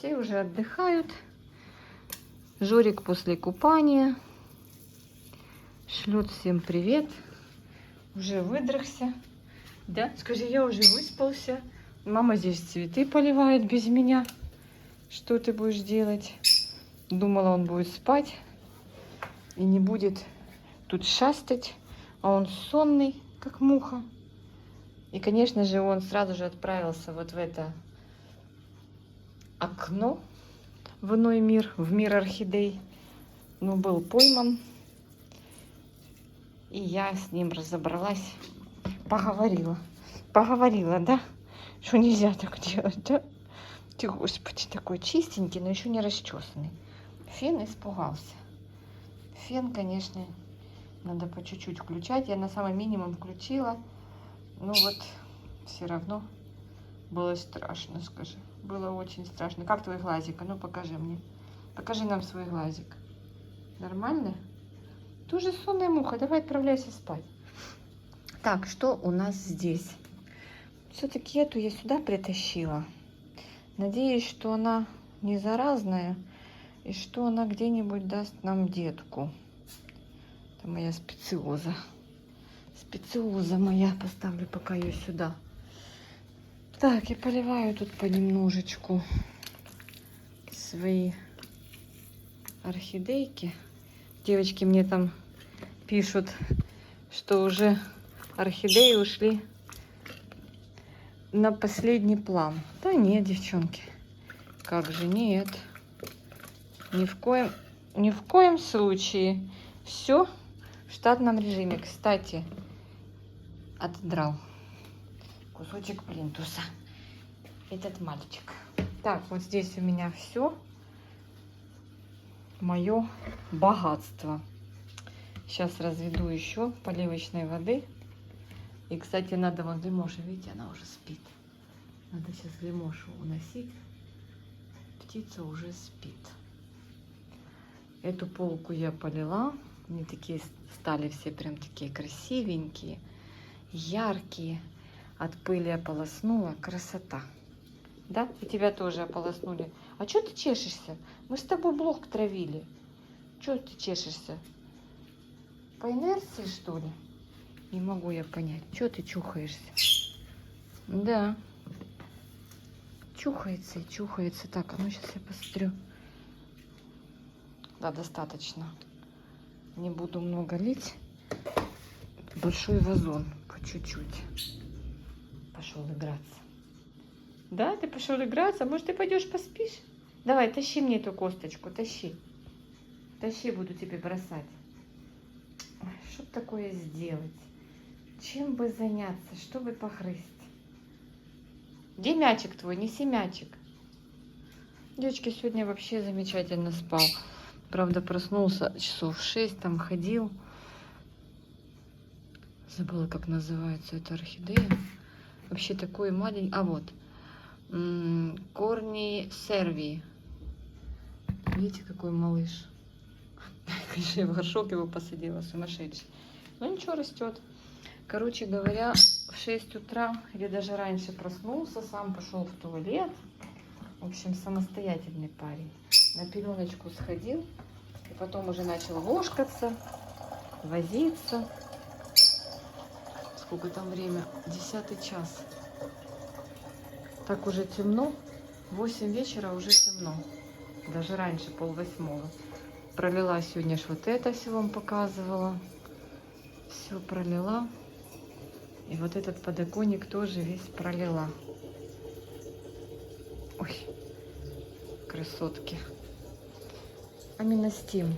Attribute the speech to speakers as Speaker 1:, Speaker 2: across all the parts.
Speaker 1: Все уже отдыхают. Жорик после купания шлет всем привет. Уже выдрахся. Да? Скажи, я уже выспался. Мама здесь цветы поливает без меня. Что ты будешь делать? Думала, он будет спать и не будет тут шастать. А он сонный, как муха. И, конечно же, он сразу же отправился вот в это окно в иной мир, в мир орхидей. Но был пойман. И я с ним разобралась, поговорила. Поговорила, да? Что нельзя так делать, да? Ты, господи, такой чистенький, но еще не расчесанный. Фен испугался. Фен, конечно, надо по чуть-чуть включать. Я на самый минимум включила. Ну вот, все равно было страшно, скажи. Было очень страшно. Как твой глазик? А ну покажи мне. Покажи нам свой глазик. Нормально? Тоже сонная муха. Давай отправляйся спать. Так, что у нас здесь? Все-таки эту я сюда притащила. Надеюсь, что она не заразная. И что она где-нибудь даст нам детку. Это моя специоза. Специоза моя. Поставлю пока ее сюда. Так, я поливаю тут понемножечку свои орхидейки. Девочки мне там пишут, что уже орхидеи ушли на последний план. Да нет, девчонки. Как же нет. Ни в коем случае. Все в штатном режиме. Кстати, отдрал кусочек плинтуса этот мальчик. Так, вот здесь у меня все мое богатство. Сейчас разведу еще поливочной воды. И, кстати, надо вон Лимошу, видите, она уже спит. Надо сейчас Лимошу уносить. Птица уже спит. Эту полку я полила. Они такие стали все прям такие красивенькие, яркие. От пыли ополоснула. Красота. Да? И тебя тоже ополоснули. А что ты чешешься? Мы с тобой блок травили. Что ты чешешься? По инерции, что ли? Не могу я понять. Что ты чухаешься? Да. Чухается и чухается. Так, а ну сейчас я посмотрю. Да, достаточно. Не буду много лить. Большой вазон. По чуть-чуть. Пошел играться. Да, ты пошел играться? Может, ты пойдешь поспишь? Давай, тащи мне эту косточку. Тащи. Тащи, буду тебе бросать. Ой, что такое сделать? Чем бы заняться? Что бы погрызть? Где мячик твой? Неси мячик. Девочки, сегодня вообще замечательно спал. Правда, проснулся часов в 6, там ходил. Забыла, как называется эта орхидея. Вообще такой маленький. А вот. Корни сервии. Видите, какой малыш. Конечно, я в горшок его посадила, сумасшедший. Ну ничего, растет. Короче говоря, в 6 утра или даже раньше проснулся, сам пошел в туалет. В общем, самостоятельный парень. На пеленочку сходил. И потом уже начал вошкаться, возиться. Сколько там время? 10 час. Так уже темно. 8 вечера уже темно. Даже раньше, 7:30. Пролила сегодня ж вот это все вам показывала. Все пролила. И вот этот подоконник тоже весь пролила. Ой, красотки. Аминостим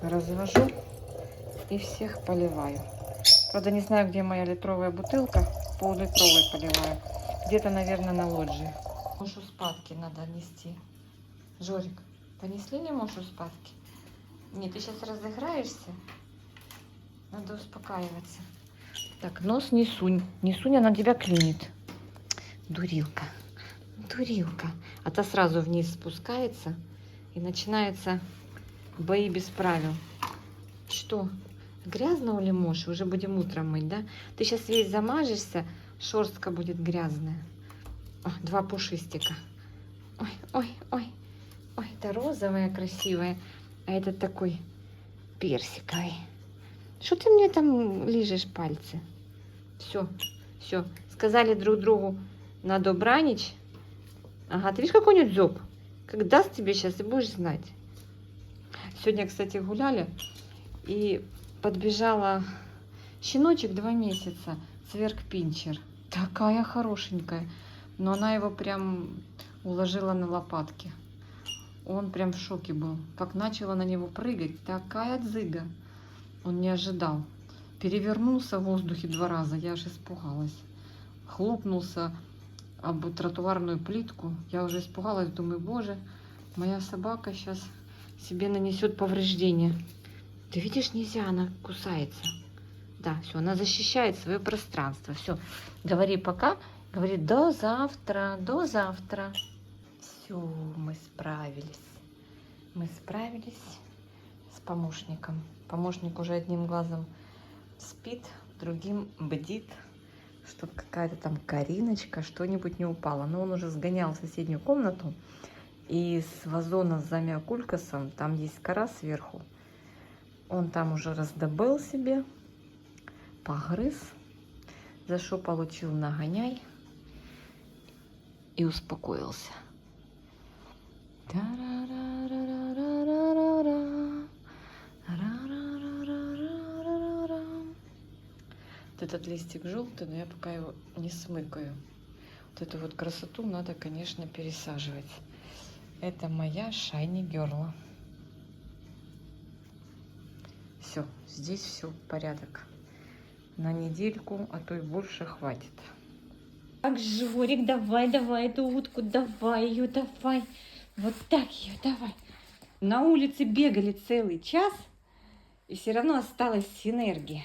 Speaker 1: развожу и всех поливаю. Правда, не знаю, где моя литровая бутылка. Пол-литровой поливаю. Где-то, наверное, на лоджии. Мушу спадки надо нести. Жорик, понесли ли мушу спадки? Нет, ты сейчас разыграешься. Надо успокаиваться. Так, нос не сунь. Не сунь, она тебя клинит. Дурилка. Дурилка. А та сразу вниз спускается. И начинается бои без правил. Что? Грязно у Лимоши? Уже будем утром мыть, да? Ты сейчас весь замажешься, шерстка будет грязная. О, 2 пушистика. Ой, ой, ой. Ой, это розовая красивая, а этот такой персиковый. Что ты мне там лижешь пальцы? Все, все. Сказали друг другу на добраніч. Ага, ты видишь, какой у него зуб? Как даст тебе сейчас, и будешь знать. Сегодня, кстати, гуляли, и подбежала щеночек 2 месяца, цверк-пинчер. Такая хорошенькая. Но она его прям уложила на лопатки. Он прям в шоке был. Как начала на него прыгать, такая дзыга. Он не ожидал. Перевернулся в воздухе 2 раза, я аж испугалась. Хлопнулся об тротуарную плитку. Я уже испугалась, думаю, боже, моя собака сейчас себе нанесет повреждения. Ты видишь, нельзя, она кусается. Да, все, она защищает свое пространство. Все, говори пока, говори до завтра, до завтра. Все, мы справились. Мы справились с помощником. Помощник уже одним глазом спит, другим бдит, чтобы какая-то там Кариночка что-нибудь не упала. Но он уже сгонял в соседнюю комнату. И с вазона с замиокулькасом, там есть кора сверху. Он там уже раздобыл себе, погрыз, за что получил нагоняй и успокоился. Вот этот листик желтый, но я пока его не смыкаю. Вот эту вот красоту надо, конечно, пересаживать. Это моя Shiny Girl. Все, здесь все порядок. На недельку, а то и больше хватит. Так, Жорик, давай, давай эту утку, давай ее, давай. Вот так ее, давай. На улице бегали целый час, и все равно осталась энергия.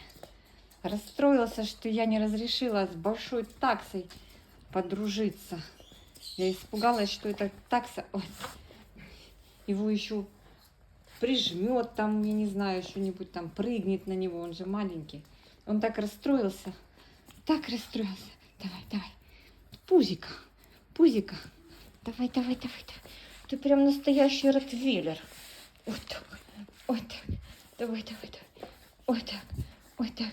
Speaker 1: Расстроился, что я не разрешила с большой таксой подружиться. Я испугалась, что эта такса... Ой, его еще прижмет там, я не знаю, что-нибудь там, прыгнет на него, он же маленький. Он так расстроился, так расстроился. Давай, давай, пузика, пузика. Давай, давай, давай, давай. Ты прям настоящий ротвейлер. Вот так, вот так. Давай, давай, давай. Вот так, вот так.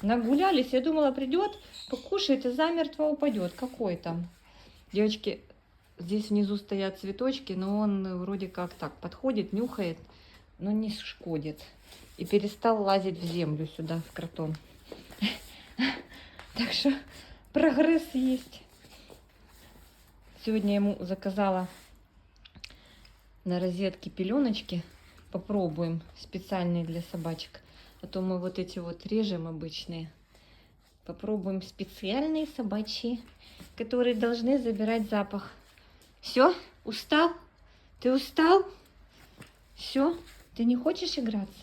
Speaker 1: Нагулялись, я думала, придет, покушает и замертво упадет. Какой там? Девочки, здесь внизу стоят цветочки, но он вроде как так подходит, нюхает, но не шкодит. И перестал лазить в землю сюда, в картон. Так что прогресс есть. Сегодня ему заказала на розетке пеленочки. Попробуем, специальные для собачек. А то мы вот эти вот режем обычные. Попробуем специальные собачьи, которые должны забирать запах. Все? Устал? Ты устал? Все? Ты не хочешь играться?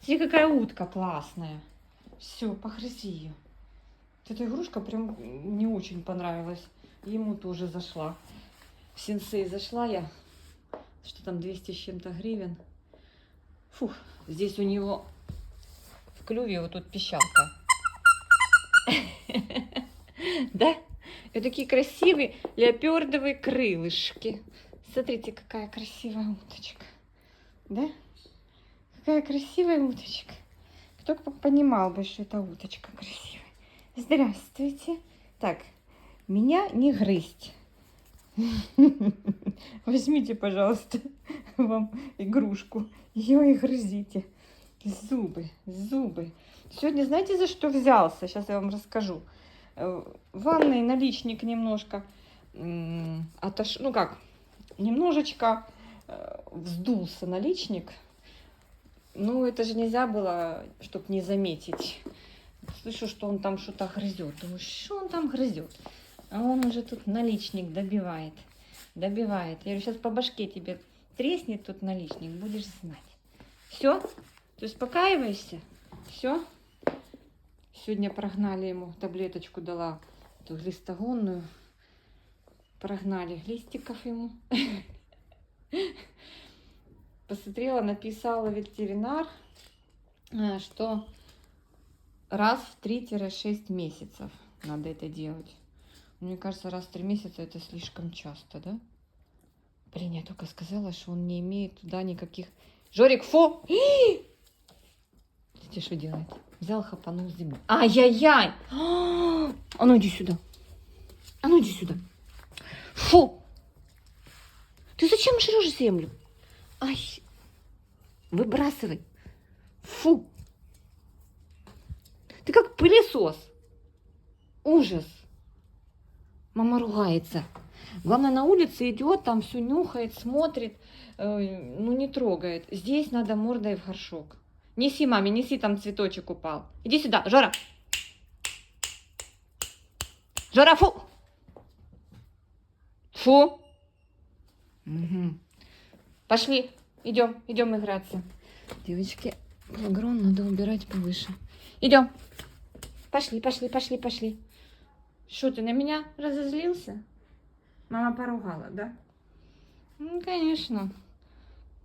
Speaker 1: Смотри, какая утка классная. Все, погрызи ее. Эта игрушка прям мне очень понравилась. Ему тоже зашла. В Сенсей зашла я. Что там, 200 с чем-то гривен. Фух, здесь у него в клюве вот тут пищалка. Да? И такие красивые леопардовые крылышки. Смотрите, какая красивая уточка. Да? Какая красивая уточка. Кто бы понимал бы, что это уточка красивая. Здравствуйте. Так, меня не грызть. Возьмите, пожалуйста, вам игрушку. Ее и грызите. Зубы, зубы. Сегодня знаете, за что взялся? Сейчас я вам расскажу. В ванной наличник немножко ну как, немножечко вздулся наличник. Ну, это же нельзя было, чтобы не заметить. Слышу, что он там что-то грызет. Думаю, что он там грызет? А он уже тут наличник добивает. Добивает. Я говорю, сейчас по башке тебе треснет тут наличник, будешь знать. Все? Ты успокаиваешься? Все? Сегодня прогнали ему, таблеточку дала, эту глистогонную. Прогнали листиков ему. Посмотрела, написала ветеринар, что раз в 3-6 месяцев надо это делать. Мне кажется, раз в 3 месяца это слишком часто, да? Блин, я только сказала, что он не имеет туда никаких... Жорик, фу! Смотрите, что делает. Взял, хапанул землю. Ай-яй-яй! А ну иди сюда. А ну иди сюда. Фу! Ты зачем жрешь землю? Ай! Выбрасывай. Фу! Ты как пылесос. Ужас. Мама ругается. Главное, на улице идет, там все нюхает, смотрит, ну не трогает. Здесь надо мордой в горшок. Неси, маме, неси, там цветочек упал. Иди сюда, Жора. Жора, фу! Фу! Угу. Пошли, идем играться. Девочки, флагрон надо убирать повыше. Идем. Пошли. Что, ты на меня разозлился? Мама поругала, да? Ну, конечно.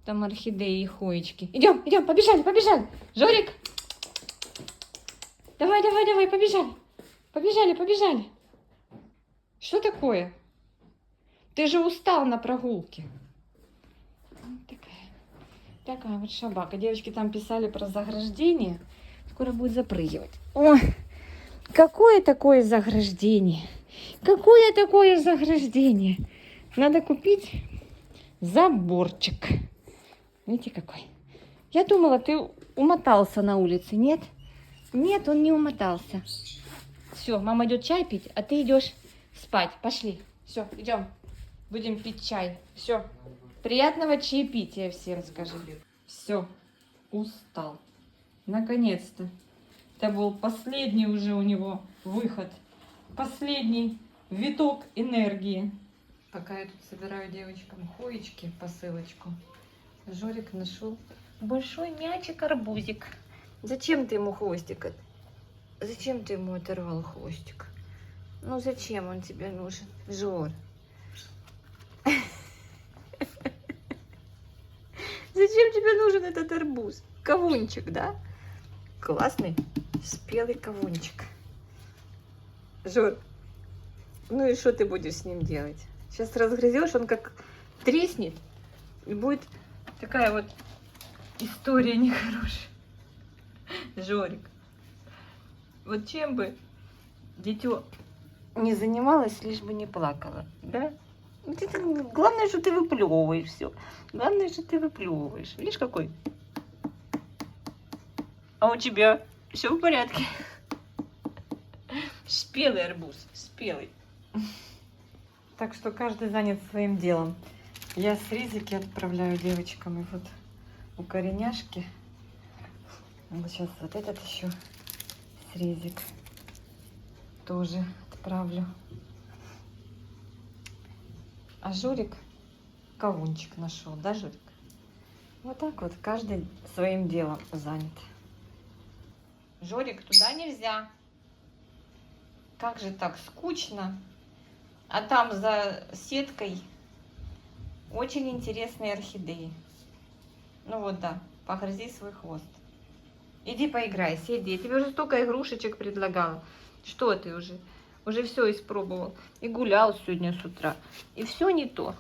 Speaker 1: Там орхидеи и хоечки. Идем, побежали. Жорик! Давай, побежали. Что такое? Ты же устал на прогулке. Такая вот собака. Девочки там писали про заграждение. Скоро будет запрыгивать. Ой, какое такое заграждение? Надо купить заборчик. Видите, какой? Я думала, ты умотался на улице. Нет? Нет, он не умотался. Все, мама идет чай пить, а ты идешь спать. Пошли. Все, идем. Будем пить чай. Все. Приятного чаепития всем, скажи. Все. Устал. Наконец-то. Это был последний уже у него выход. Последний виток энергии. Пока я тут собираю девочкам хоечки, посылочку, Жорик нашел большой мячик-арбузик. Зачем ты ему хвостик? Зачем ты ему оторвал хвостик? Ну зачем он тебе нужен, Жор? Зачем тебе нужен этот арбуз? Кавунчик, да? Классный, спелый кавунчик. Жор, ну и что ты будешь с ним делать? Сейчас разгрызешь, он как треснет, и будет такая вот история нехорошая. Жорик, вот чем бы дитё не занималась, лишь бы не плакала, да? Главное, что ты выплевываешь все. Главное, что ты выплевываешь. Видишь, какой? А у тебя все в порядке? Спелый арбуз, спелый. Так что каждый занят своим делом. Я с Ризики отправляю девочкам. И вот у кореняшки. Вот сейчас вот этот еще с Ризик тоже отправлю. А Жорик кавунчик нашел, да, Жорик? Вот так вот, каждый своим делом занят. Жорик, туда нельзя. Как же так скучно. А там за сеткой очень интересные орхидеи. Ну вот, да, погрызи свой хвост. Иди поиграй, сиди. Я тебе уже столько игрушечек предлагала. Что ты уже? Уже все испробовал. И гулял сегодня с утра. И все не то.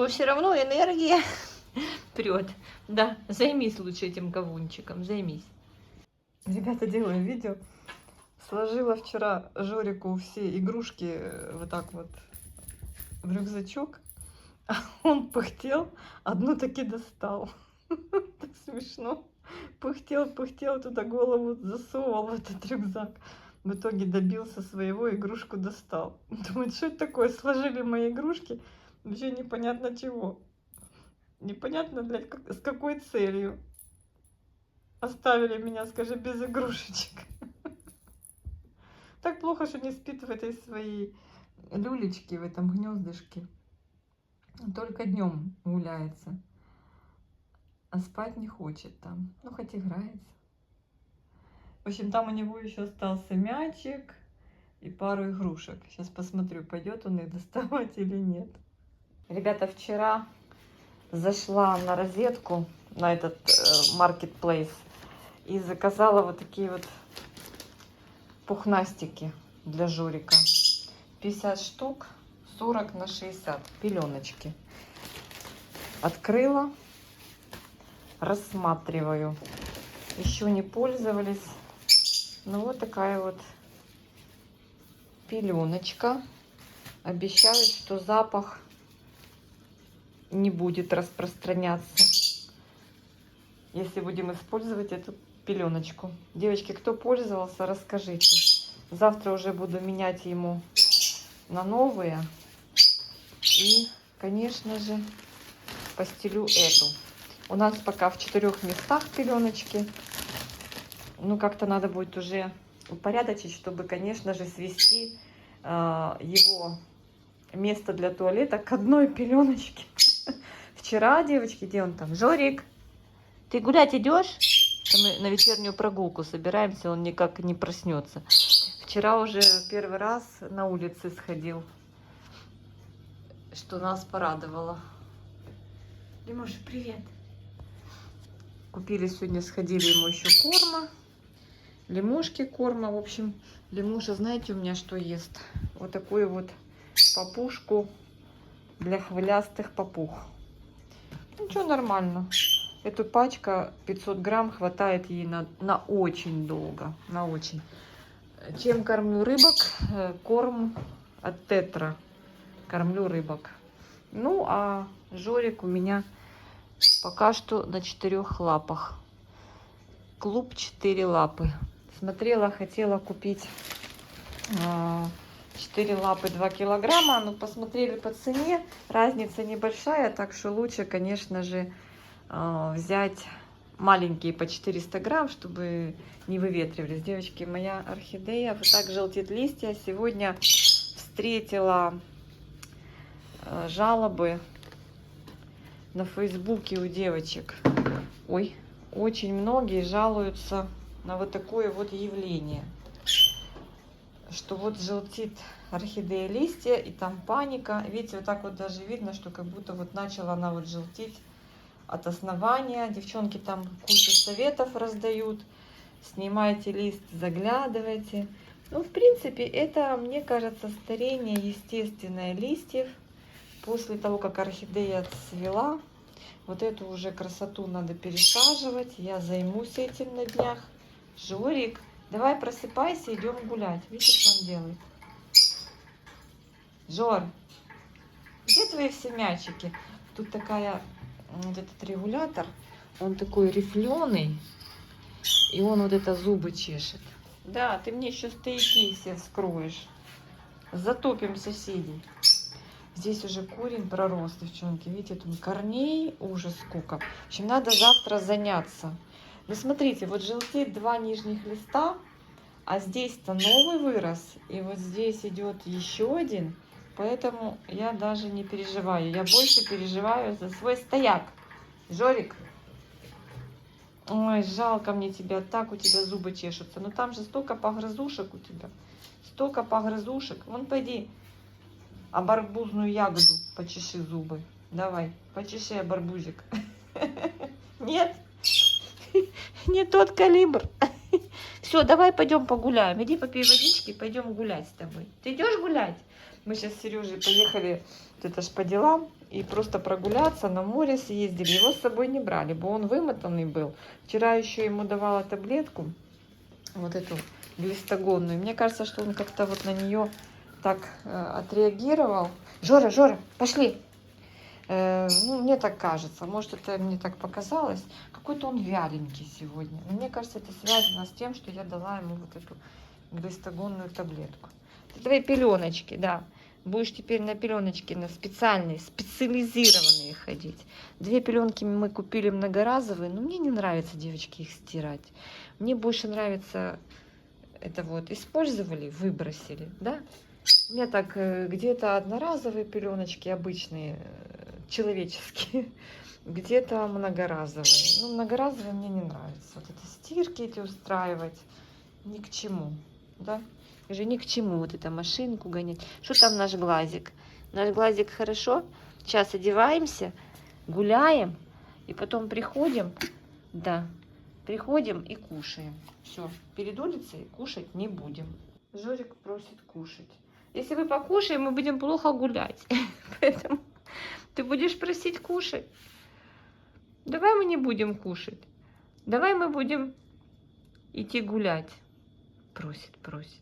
Speaker 1: Все равно энергия прет. Да, займись лучше этим кавунчиком. Займись. Ребята, делаю видео. Сложила вчера Жорику все игрушки вот так вот в рюкзачок. А он пыхтел, одну таки достал. Так смешно. Пыхтел, туда голову засовывал в этот рюкзак. В итоге добился своего, игрушку достал. Думает, что это такое? Сложили мои игрушки, вообще непонятно чего. Непонятно, с какой целью. Оставили меня, скажи, без игрушечек. Так плохо, что не спит в этой своей люлечке, в этом гнездышке. Только днем гуляется. А спать не хочет там. Ну, хоть играется. В общем, там у него еще остался мячик и пару игрушек. Сейчас посмотрю, пойдет он их доставать или нет. Ребята, вчера зашла на розетку, на этот marketplace, и заказала вот такие вот пухнастики для Жорика. 50 штук, 40 на 60, пеленочки. Открыла, рассматриваю. Еще не пользовались. Ну вот такая вот пеленочка. Обещают, что запах не будет распространяться, если будем использовать эту пеленочку. Девочки, кто пользовался, расскажите. Завтра уже буду менять ему на новые. И, конечно же, постелю эту. У нас пока в 4 местах пеленочки. Ну, как-то надо будет уже упорядочить, чтобы, конечно же, свести его место для туалета к одной пеленочке. Вчера, девочки, где он там? Жорик, ты гулять идешь? Мы на вечернюю прогулку собираемся, он никак не проснется. Вчера уже первый раз на улице сходил, что нас порадовало. Лимуша, привет. Купили сегодня, сходили ему еще корма. Лемушки корма. В общем, Лемуша, знаете, у меня что ест? Вот такую вот папушку для хвылястых папух. Ничего, нормально. Эту пачка 500 грамм хватает ей на очень долго. На очень. Чем кормлю рыбок? Корм от Тетра. Кормлю рыбок. Ну, а Жорик у меня пока что на 4 лапах. Клуб 4 лапы. Смотрела, хотела купить 4 лапы 2 килограмма. Но посмотрели по цене. Разница небольшая. Так что лучше, конечно же, взять маленькие по 400 грамм, чтобы не выветривались. Девочки, моя орхидея вот так желтит листья. Сегодня встретила жалобы на Фейсбуке у девочек. Ой, очень многие жалуются на вот такое вот явление, что вот желтит орхидея листья, и там паника. Видите, вот так вот даже видно, что как будто вот начала она вот желтить от основания. Девчонки там кучу советов раздают. Снимайте лист, заглядывайте. Ну, в принципе, это, мне кажется, старение естественное листьев. После того, как орхидея цвела, вот эту уже красоту надо пересаживать. Я займусь этим на днях. Жорик, давай просыпайся, идем гулять. Видите, что он делает? Жор, где твои все мячики? Тут такая, вот этот регулятор, он такой рифленый, и он вот это зубы чешет. Да, ты мне еще стояки все вскроешь. Затопим соседей. Здесь уже корень пророс, девчонки. Видите, тут корней ужас сколько. В общем, надо завтра заняться. Ну, смотрите, вот желтеет 2 нижних листа, а здесь-то новый вырос. И вот здесь идет еще один. Поэтому я даже не переживаю. Я больше переживаю за свой стояк. Жорик. Ой, жалко мне тебя. Так у тебя зубы чешутся. Но там же столько погрызушек у тебя. Столько погрызушек. Вон, пойди. А барбузную ягоду почеши зубы. Давай, почеши барбузик. Нет? Не тот калибр. Все, давай пойдем погуляем. Иди попей водички, пойдем гулять с тобой. Ты идешь гулять? Мы сейчас с Сережей поехали, это ж по делам, и просто прогуляться, на море съездили. Его с собой не брали, бо он вымотанный был. Вчера еще ему давала таблетку, вот эту глистогонную. Мне кажется, что он как-то вот на нее так отреагировал. Жора, Жора, пошли. Ну, мне так кажется. Может, это мне так показалось. Какой-то он вяленький сегодня. Но мне кажется, это связано с тем, что я дала ему вот эту глистогонную таблетку. Это твои пеленочки, да. Будешь теперь на пеленочки, на специальные, специализированные ходить. 2 пеленки мы купили многоразовые, но мне не нравится, девочки, их стирать. Мне больше нравится это вот использовали, выбросили, да. У меня так где-то одноразовые пеленочки обычные, человеческие, где-то многоразовые. Ну, многоразовые мне не нравятся. Вот это стирки эти устраивать ни к чему, да. Уже ни к чему вот это машинку гонять. Что там наш глазик? Наш глазик хорошо. Сейчас одеваемся, гуляем, и потом приходим, да, приходим и кушаем. Все, перед улицей кушать не будем. Жорик просит кушать. Если мы покушаем, мы будем плохо гулять. Поэтому Ты будешь просить кушать? Давай мы не будем кушать. Давай мы будем идти гулять. Просит, просит.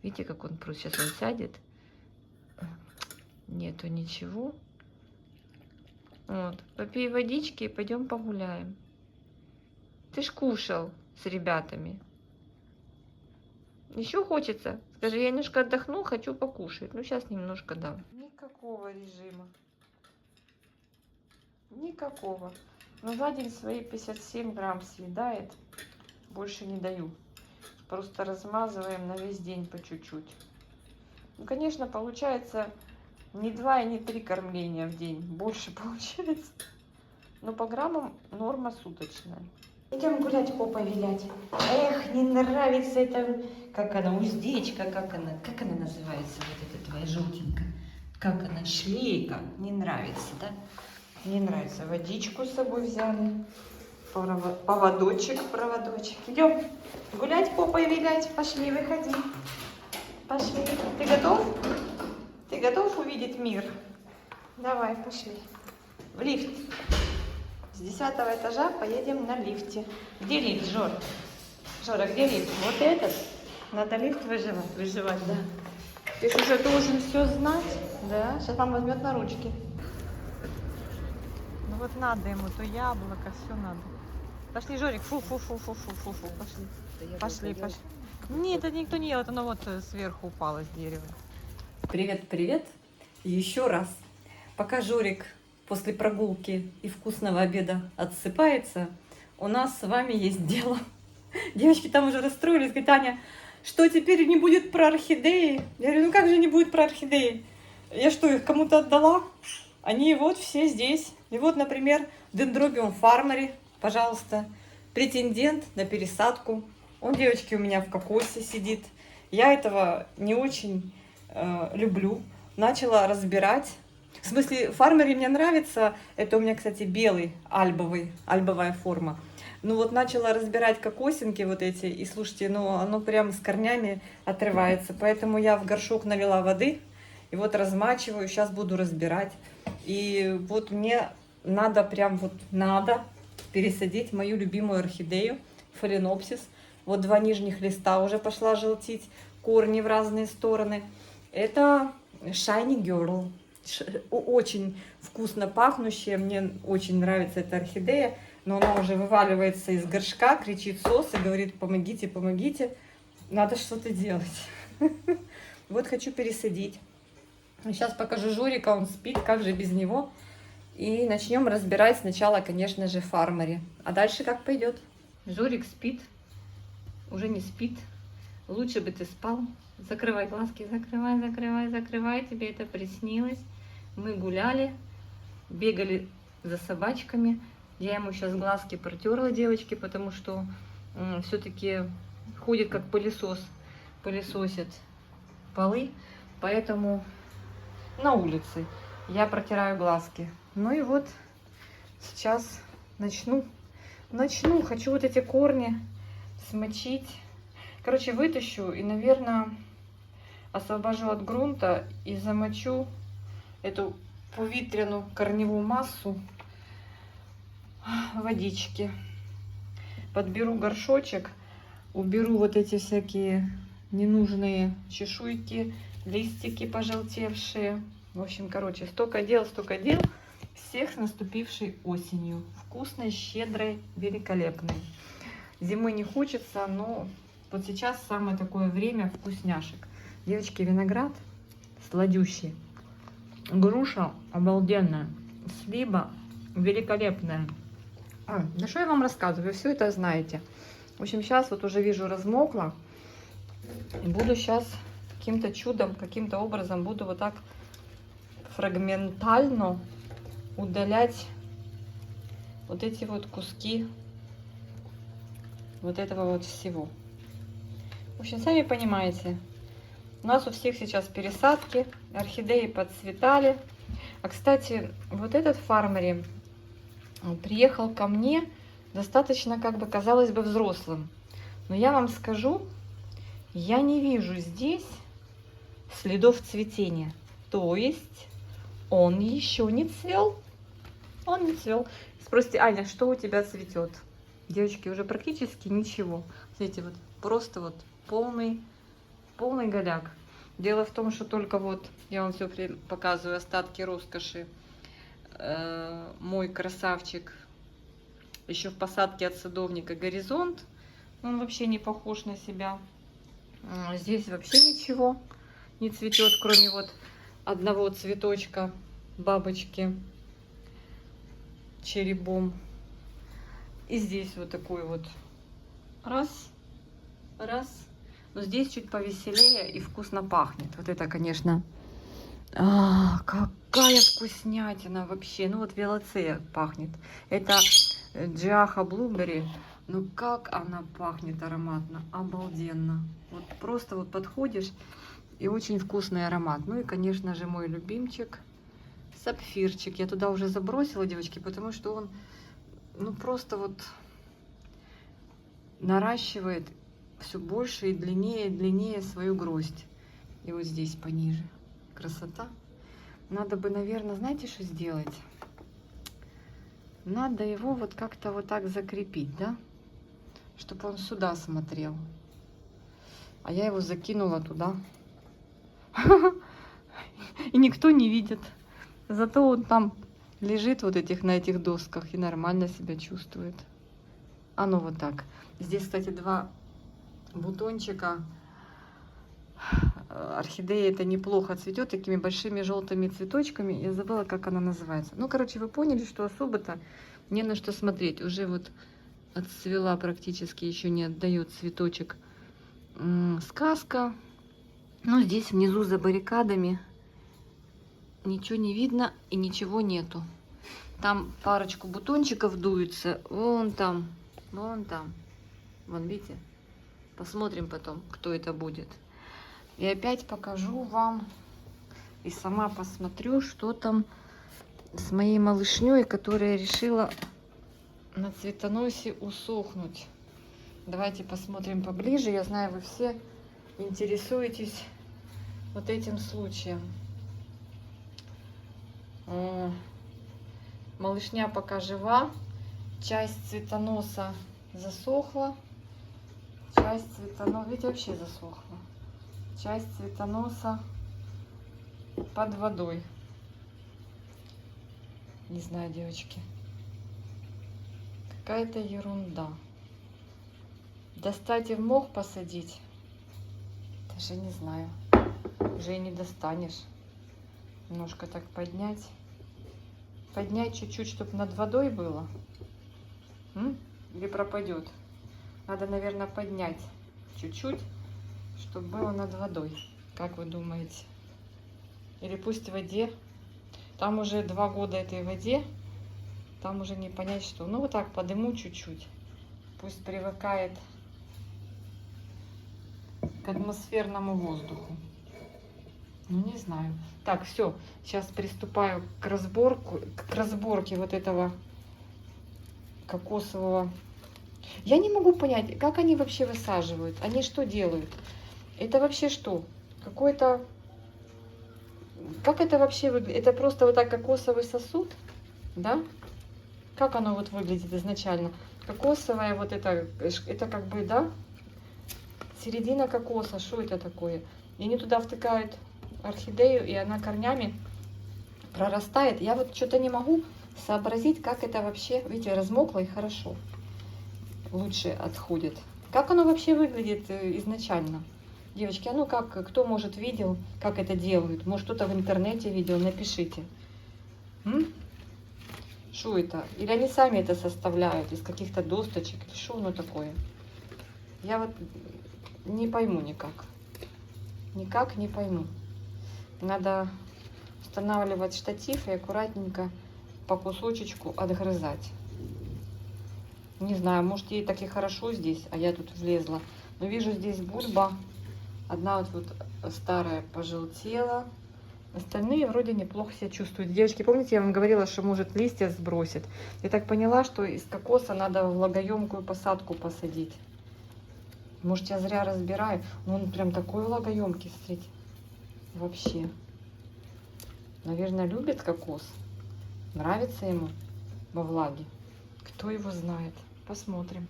Speaker 1: Видите, как он просит? Сейчас он сядет. Нету ничего. Вот. Попей водички и пойдем погуляем. Ты ж кушал с ребятами. Еще хочется? Скажи, я немножко отдохну, хочу покушать. Ну, сейчас немножко дам. Никакого режима. Никакого. Но за день свои 57 грамм съедает. Больше не даю. Просто размазываем на весь день по чуть-чуть. Ну, конечно, получается не 2 и не 3 кормления в день. Больше получается. Но по граммам норма суточная. Идем гулять, попой вилять. Эх, не нравится это, как она, уздечка, как она называется, вот эта твоя желтенькая. Как она, шлейка. Не нравится, да? Не нравится. Водичку с собой взяли. Поводочек, проводочек. Идем гулять, попой вилять. Пошли, выходи. Пошли. Ты готов? Ты готов увидеть мир? Давай, пошли. В лифт. С 10-го этажа поедем на лифте. Где лифт, Жор? Жора, где лифт? Вот этот? Надо лифт выживать, да. Ты же уже должен все знать. Да, сейчас мама возьмет на ручки. Ну вот надо ему, то яблоко, все надо. Пошли, Жорик, фу-фу-фу-фу-фу-фу-фу. Пошли. Пошли, пошли. Нет, это никто не ел, это оно вот сверху упало с дерева.
Speaker 2: Привет, привет. Еще раз. Пока Жорик после прогулки и вкусного обеда отсыпается, у нас с вами есть дело. Девочки там уже расстроились, говорят: Аня, что теперь не будет про орхидеи? Я говорю, ну как же не будет про орхидеи? Я что, их кому-то отдала? Они вот все здесь. И вот, например, Dendrobium farmeri, пожалуйста, претендент на пересадку. Он, девочки, у меня в кокосе сидит. Я этого не очень люблю. Начала разбирать. В смысле, фармери мне нравится. Это у меня, кстати, белый, альбовая форма. Ну вот начала разбирать кокосинки вот эти. И слушайте, ну оно прям с корнями отрывается. Поэтому я в горшок налила воды. И вот размачиваю. Сейчас буду разбирать. И вот мне надо прям вот надо пересадить мою любимую орхидею Phalaenopsis. Вот 2 нижних листа уже пошла желтить. Корни в разные стороны. Это Shiny Girl. Очень вкусно пахнущая. Мне очень нравится эта орхидея. Но она уже вываливается из горшка, кричит сос и говорит: помогите, помогите. Надо что-то делать. Вот хочу пересадить. Сейчас покажу Жорика, он спит, как же без него. И начнем разбирать сначала, конечно же, фармери. А дальше как пойдет?
Speaker 1: Жорик спит. Уже не спит. Лучше бы ты спал. Закрывай глазки, закрывай, закрывай, закрывай. Тебе это приснилось. Мы гуляли, бегали за собачками. Я ему сейчас глазки протерла, девочки, потому что все-таки ходит как пылесос. Пылесосит полы. Поэтому на улице я протираю глазки. Ну и вот сейчас начну. Хочу вот эти корни смочить. Короче, вытащу и, наверное, освобожу от грунта и замочу эту повітряну корневую массу в водичке. Подберу горшочек, уберу вот эти всякие ненужные чешуйки, листики пожелтевшие. В общем, короче, столько дел. Всех с наступившей осенью. Вкусной, щедрой, великолепной. Зимой не хочется, но вот сейчас самое такое время вкусняшек. Девочки, виноград сладющий. Груша обалденная. Слива великолепная. Да что я вам рассказываю? Вы все это знаете. В общем, сейчас вот уже вижу, размокла. И буду сейчас каким-то чудом, каким-то образом буду вот так фрагментально удалять вот эти вот куски вот этого вот всего. В общем, сами понимаете, у нас у всех сейчас пересадки, орхидеи подцветали. А, кстати, вот этот фармери приехал ко мне достаточно, как бы, казалось бы, взрослым. Но я вам скажу, я не вижу здесь следов цветения. То есть Он еще не цвел. Он не цвел. Спросите, Аня, что у тебя цветет? Девочки, уже практически ничего. Смотрите, вот просто вот полный голяк. Дело в том, что только вот я вам все показываю остатки роскоши. Мой красавчик еще в посадке от садовника «Горизонт». Он вообще не похож на себя. Здесь вообще ничего не цветет, кроме вот одного цветочка бабочки черебом. И здесь вот такой вот раз. Но здесь чуть повеселее и вкусно пахнет. Вот это, конечно, какая вкуснятина вообще. Ну вот виолацея пахнет. Это Джиаха Блубери. Ну как она пахнет ароматно. Обалденно. Вот просто вот подходишь и очень вкусный аромат. Ну и, конечно же, мой любимчик сапфирчик. Я туда уже забросила, девочки, потому что он, ну просто вот наращивает все больше и длиннее свою гроздь. И вот здесь пониже. Красота. Надо бы, наверное, знаете, что сделать? Надо его вот как-то вот так закрепить, да? Чтобы он сюда смотрел. А я его закинула туда. И никто не видит. Зато он там лежит вот на этих досках и нормально себя чувствует. А ну вот так. Здесь, кстати, два бутончика. Орхидея это неплохо цветет такими большими желтыми цветочками. Я забыла, как она называется. Ну, короче, вы поняли, что особо-то не на что смотреть. Уже вот отцвела практически, еще не отдает цветочек. Сказка. Ну, здесь внизу за баррикадами ничего не видно и ничего нету. Там парочку бутончиков дуется. Вон там. Вон там. Вон, видите? Посмотрим потом, кто это будет. И опять покажу вам и сама посмотрю, что там с моей малышней, которая решила на цветоносе усохнуть. Давайте посмотрим поближе. Я знаю, вы все интересуетесь вот этим случаем. Малышня пока жива. Часть цветоноса засохла. Часть цветоноса, видите, вообще засохла. Часть цветоноса под водой. Не знаю, девочки. Какая-то ерунда. Достать и в мох посадить? Даже не знаю. Уже и не достанешь. Немножко так поднять. Поднять чуть-чуть, чтобы над водой было. Или пропадет? Надо, наверное, поднять чуть-чуть, чтобы было над водой. Как вы думаете? Или пусть в воде. Там уже 2 года этой воде. Там уже не понять, что. Ну, вот так подыму чуть-чуть. Пусть привыкает к атмосферному воздуху. Ну, не знаю. Так, все. Сейчас приступаю к разборке вот этого кокосового. Я не могу понять, как они вообще высаживают. Они что делают? Это вообще что? Какой-то... Как это вообще выглядит? Это просто вот так кокосовый сосуд? Да? Как оно вот выглядит изначально? Кокосовая вот это как бы, да? Середина кокоса. Что это такое? И они туда втыкают орхидею, и она корнями прорастает. Я вот что-то не могу сообразить, как это вообще... Видите, размокло и хорошо. Лучше отходит. Как оно вообще выглядит изначально? Девочки, а ну как, кто, может, видел, как это делают? Может, кто-то в интернете видел? Напишите. Что это? Или они сами это составляют из каких-то досточек? Или что оно такое? Я вот не пойму никак. Никак не пойму. Надо устанавливать штатив и аккуратненько по кусочечку отгрызать. Не знаю, может, ей так и хорошо здесь, а я тут влезла. Но вижу здесь бульба. Одна вот старая пожелтела. Остальные вроде неплохо себя чувствуют. Девочки, помните, я вам говорила, что может листья сбросит? Я так поняла, что из кокоса надо влагоемкую посадку посадить. Может, я зря разбираю. Он прям такой влагоемкий, смотрите. Вообще. Наверное, любит кокос. Нравится ему во влаге. Кто его знает. Посмотрим.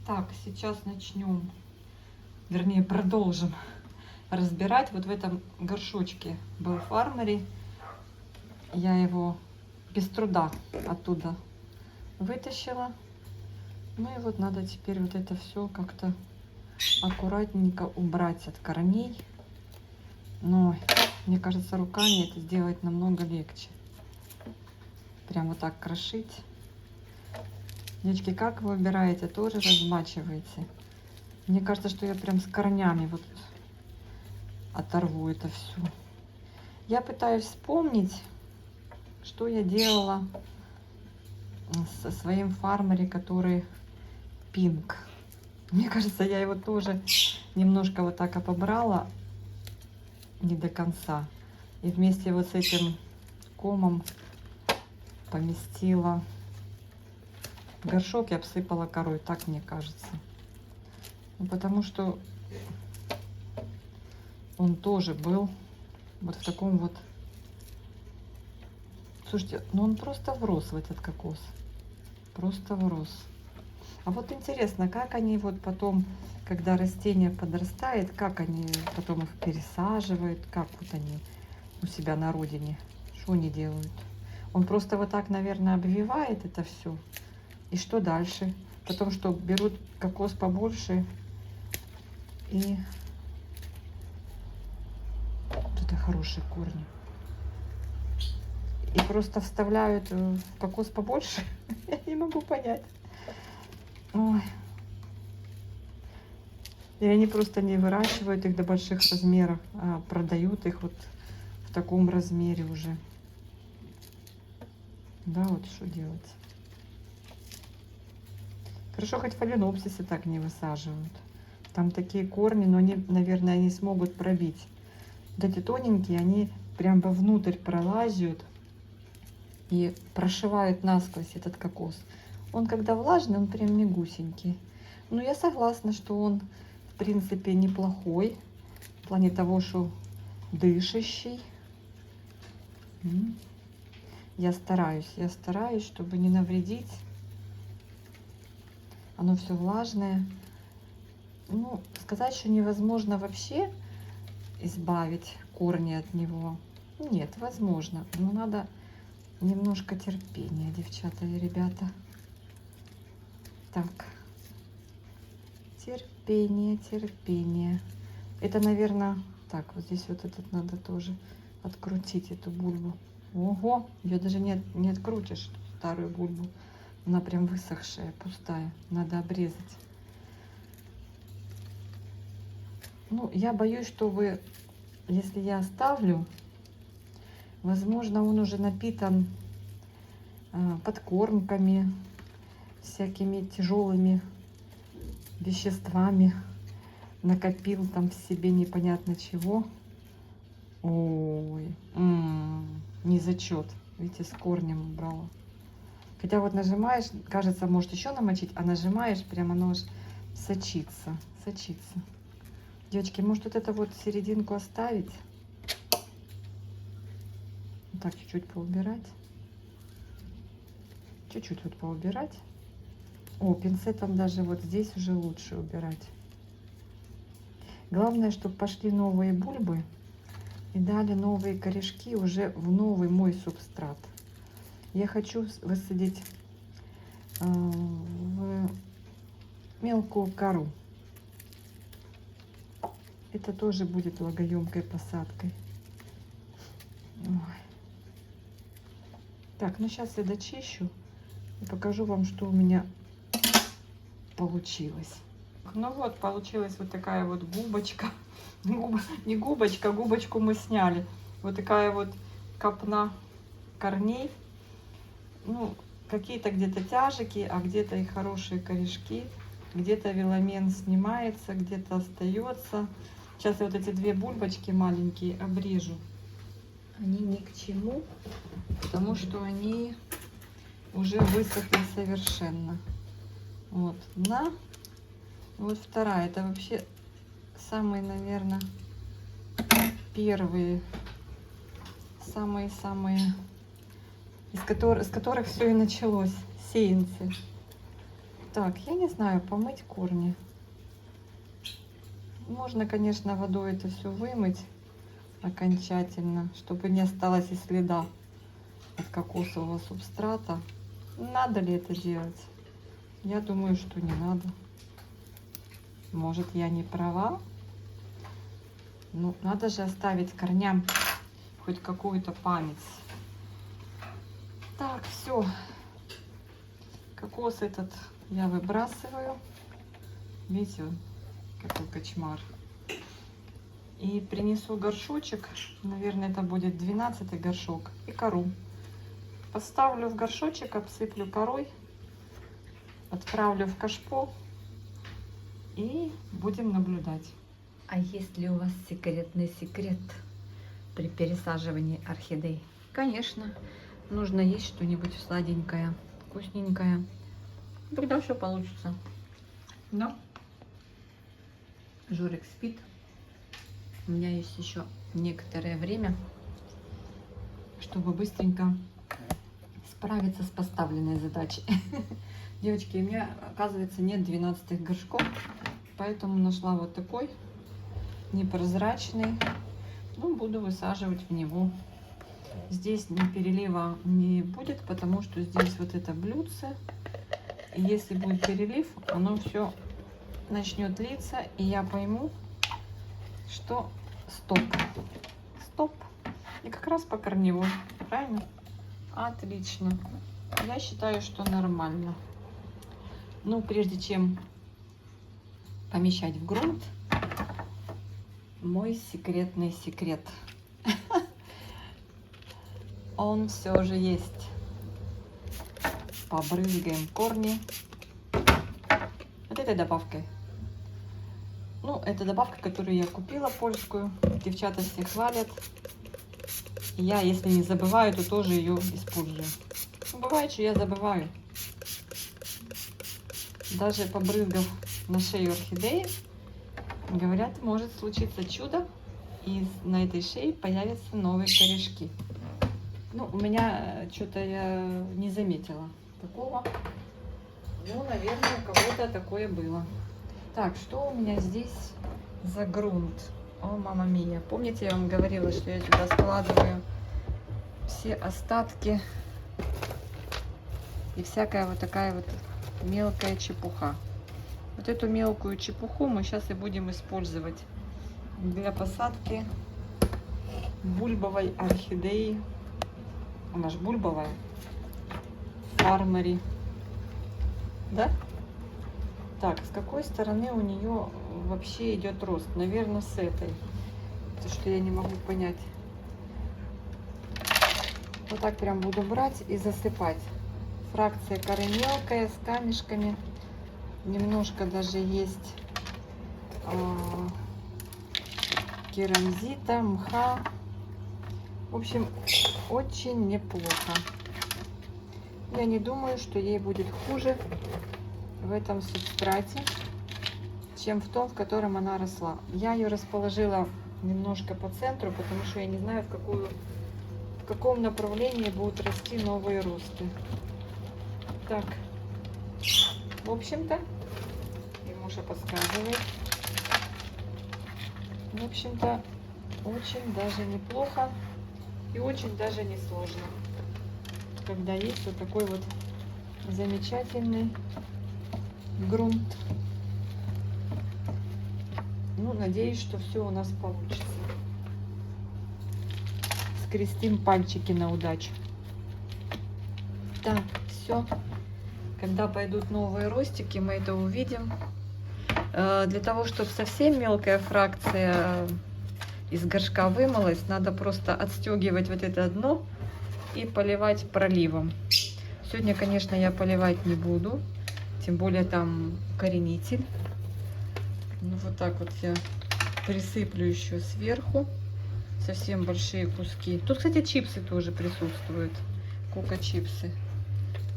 Speaker 1: Так, сейчас начнем, вернее, продолжим разбирать. Вот в этом горшочке был фармери. Я его без труда оттуда вытащила. Ну и вот надо теперь вот это все как-то аккуратненько убрать от корней. Но мне кажется, руками это сделать намного легче. Прям вот так крошить. Девочки, как вы убираете? Тоже размачиваете? Мне кажется, что я прям с корнями вот оторву это все. Я пытаюсь вспомнить, что я делала со своим фармери, который пинк. Мне кажется, я его тоже немножко вот так обобрала, не до конца. И вместе вот с этим комом поместила в горшок и обсыпала корой. Так мне кажется. Ну, потому что он тоже был вот в таком вот... Слушайте, ну он просто врос в этот кокос. Просто врос. А вот интересно, как они вот потом, когда растение подрастает, как они потом их пересаживают, как вот они у себя на родине, что они делают? Он просто вот так, наверное, обвивает это все. И что дальше? Потом что, берут кокос побольше и... Вот это хорошие корни. И просто вставляют в кокос побольше? Я не могу понять. Ой. И они просто не выращивают их до больших размеров, а продают их вот в таком размере уже. Да, вот что делать. Хорошо, хоть фаленопсисы так не высаживают. Там такие корни, но они, наверное, не смогут пробить. Вот эти тоненькие, они прям вовнутрь пролазят и прошивают насквозь этот кокос. Он когда влажный, он прям мягусенький. Но я согласна, что он, в принципе, неплохой. В плане того, что дышащий. Я стараюсь, чтобы не навредить. Оно все влажное. Ну, сказать, что невозможно вообще избавить корни от него. Нет, возможно. Но надо немножко терпения, девчата и ребята. Так. Терпение. Это, наверное... Так, вот здесь вот этот надо тоже открутить, эту бульбу. Ого, ее даже не открутишь, старую бульбу. Она прям высохшая, пустая. Надо обрезать. Ну, я боюсь, что если я оставлю, возможно, он уже напитан подкормками, всякими тяжелыми веществами, накопил там в себе непонятно чего. Ой, не зачет. Видите, с корнем убрала. Хотя вот нажимаешь, кажется, может еще намочить, а нажимаешь, прям оно аж сочится. Девочки, может вот это вот серединку оставить? Вот так чуть-чуть поубирать. Чуть-чуть вот поубирать. О, пинцетом даже вот здесь уже лучше убирать. Главное, чтобы пошли новые бульбы и дали новые корешки уже в новый мой субстрат. Я хочу высадить в мелкую кору. Это тоже будет влагоемкой посадкой. Ой. Так, ну сейчас я дочищу и покажу вам, что у меня получилось. Ну вот, получилась вот такая вот губочка. Не губочка, губочку мы сняли. Вот такая вот копна корней. Ну, какие-то где-то тяжики, а где-то и хорошие корешки. Где-то веломен снимается, где-то остается. Сейчас я вот эти две бульбочки маленькие обрежу. Они ни к чему, потому что они уже высохли совершенно. Вот одна. Вот вторая. Это вообще самые, наверное, первые
Speaker 2: самые-самые, с которых все и началось. Сеянцы. Так, я не знаю, помыть корни. Можно, конечно, водой это все вымыть окончательно, чтобы не осталось и следа от кокосового субстрата. Надо ли это делать? Я думаю, что не надо. Может, я не права? Ну, надо же оставить корням хоть какую-то память. Так, все. Кокос этот я выбрасываю. Видите, какой кочмар. И принесу горшочек. Наверное, это будет 12-й горшок. И кору. Поставлю в горшочек, обсыплю корой. Отправлю в кашпо. И будем наблюдать. А есть ли у вас секретный секрет при пересаживании орхидей? Конечно, нужно есть что-нибудь сладенькое, вкусненькое. Тогда все получится. Но Жорик спит. У меня есть еще некоторое время, чтобы быстренько справиться с поставленной задачей. Девочки, у меня, оказывается, нет 12 горшков, поэтому нашла вот такой непрозрачный. Ну, буду высаживать в него. Здесь ни перелива не будет, потому что здесь вот это блюдце. И если будет перелив, оно все начнет литься, и я пойму, что стоп. Стоп. И как раз по корневой. Правильно? Отлично. Я считаю, что нормально. Ну, прежде чем помещать в грунт, мой секретный секрет. Он все же есть. Побрызгаем корни вот этой добавкой. Ну, это добавка, которую я купила, польскую. Девчата все хвалят. Я, если не забываю, то тоже ее использую. Ну, бывает, что я забываю. Даже побрызгав на шею орхидеи, говорят, может случиться чудо, и на этой шее появятся новые корешки. Ну, у меня что-то я не заметила такого. Ну, наверное, у кого-то такое было. Так, что у меня здесь за грунт? О, мама мия. Помните, я вам говорила, что я сюда складываю все остатки и всякая вот такая вот мелкая чепуха. Вот эту мелкую чепуху мы сейчас и будем использовать для посадки бульбовой орхидеи. Она же бульбовая. Фармери. Да? Так, с какой стороны у нее вообще идет рост? Наверное, с этой. Это что я не могу понять. Вот так прям буду брать и засыпать. Фракция коры мелкая, с камешками. Немножко даже есть керамзита, мха. В общем, очень неплохо. Я не думаю, что ей будет хуже в этом субстрате, чем в том, в котором она росла. Я ее расположила немножко по центру, потому что я не знаю, в каком направлении будут расти новые росты. Так, в общем-то, Муша подсказывает. В общем-то, очень даже неплохо и очень даже не сложно, когда есть вот такой вот замечательный грунт. Ну, надеюсь, что все у нас получится. Скрестим пальчики на удачу. Так, все. Когда пойдут новые ростики, мы это увидим. Для того, чтобы совсем мелкая фракция из горшка вымылась, надо просто отстегивать вот это дно и поливать проливом. Сегодня, конечно, я поливать не буду, тем более там коренитель. Ну, вот так вот я присыплю еще сверху совсем большие куски. Тут, кстати, чипсы тоже присутствуют, кока-чипсы.